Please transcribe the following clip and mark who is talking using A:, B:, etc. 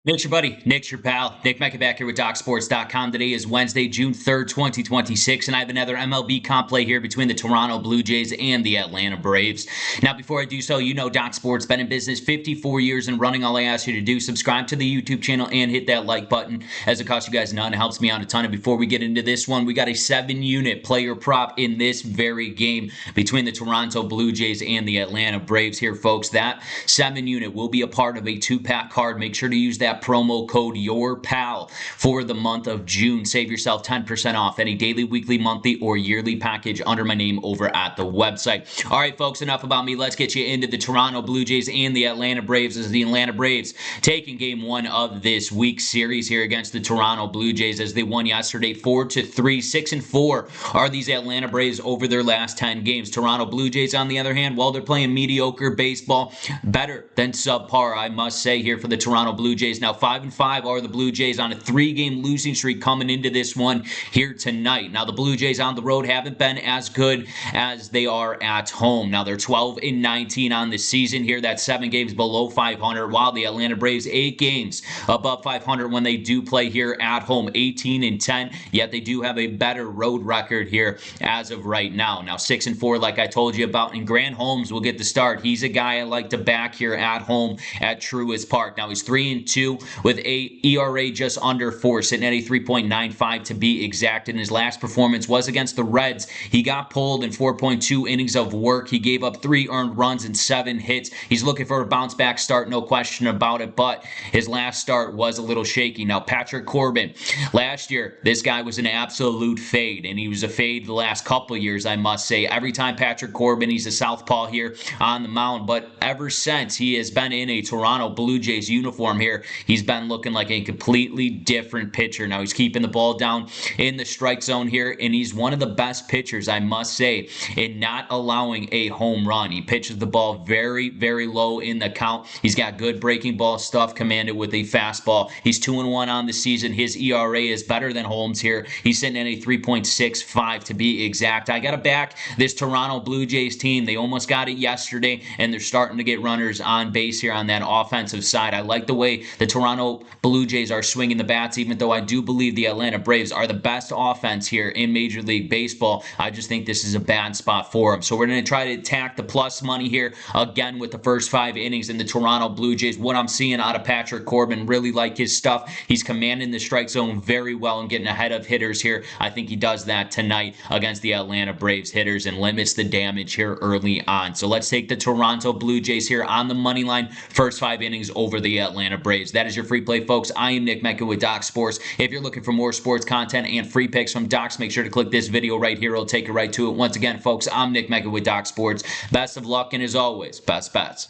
A: Nick's your buddy. Nick's your pal. Nick Mecca back here with DocSports.com. Today is Wednesday, June 3rd, 2026, and I have another MLB comp play here between the Toronto Blue Jays and the Atlanta Braves. Now, before I do so, you know Doc Sports been in business 54 years and running. All I ask you to do, subscribe to the YouTube channel and hit that like button, as it costs you guys none. It helps me out a ton. And before we get into this one, we got a 7-unit player prop in this very game between the Toronto Blue Jays and the Atlanta Braves here, folks. That 7-unit will be a part of a 2-pack card. Make sure to use that promo code YourPal for the month of June. Save yourself 10% off any daily, weekly, monthly, or yearly package under my name over at the website. All right, folks, enough about me. Let's get you into the Toronto Blue Jays and the Atlanta Braves, as the Atlanta Braves taking game one of this week's series here against the Toronto Blue Jays, as they won yesterday 4-3. 6-4 are these Atlanta Braves over their last 10 games. Toronto Blue Jays, on the other hand, well, they're playing mediocre baseball, better than subpar, I must say, here for the Toronto Blue Jays. Now, 5-5 are the Blue Jays on a 3-game losing streak coming into this one here tonight. Now, the Blue Jays on the road haven't been as good as they are at home. Now, they're 12-19 on the season here. That's 7 games below 500, while the Atlanta Braves 8 games above 500 when they do play here at home, 18-10. Yet they do have a better road record here as of right now. Now, 6-4, like I told you about, and Grant Holmes will get the start. He's a guy I like to back here at home at Truist Park. Now, he's 3-2 with a ERA just under 4, sitting at a 3.95 to be exact. And his last performance was against the Reds. He got pulled in 4.2 innings of work. He gave up 3 earned runs and 7 hits. He's looking for a bounce back start, no question about it, but his last start was a little shaky. Now, Patrick Corbin, last year, this guy was an absolute fade, and he was a fade the last couple years, I must say. Every time Patrick Corbin, he's a southpaw here on the mound, but ever since he has been in a Toronto Blue Jays uniform here, he's been looking like a completely different pitcher. Now, he's keeping the ball down in the strike zone here, and he's one of the best pitchers, I must say, in not allowing a home run. He pitches the ball very, very low in the count. He's got good breaking ball stuff commanded with a fastball. He's 2-1 on the season. His ERA is better than Holmes here. He's sitting at a 3.65 to be exact. I got to back this Toronto Blue Jays team. They almost got it yesterday, and they're starting to get runners on base here on that offensive side. I like the way the Toronto Blue Jays are swinging the bats, even though I do believe the Atlanta Braves are the best offense here in Major League Baseball. I just think this is a bad spot for them. So we're going to try to attack the plus money here again with the first 5 innings in the Toronto Blue Jays. What I'm seeing out of Patrick Corbin, really like his stuff. He's commanding the strike zone very well and getting ahead of hitters here. I think he does that tonight against the Atlanta Braves hitters and limits the damage here early on. So let's take the Toronto Blue Jays here on the money line, first 5 innings over the Atlanta Braves. That is your free play, folks. I am Nick Mecca with Doc Sports. If you're looking for more sports content and free picks from Docs, make sure to click this video right here. It'll take you right to it. Once again, folks, I'm Nick Mecca with Doc Sports. Best of luck, and as always, best bets.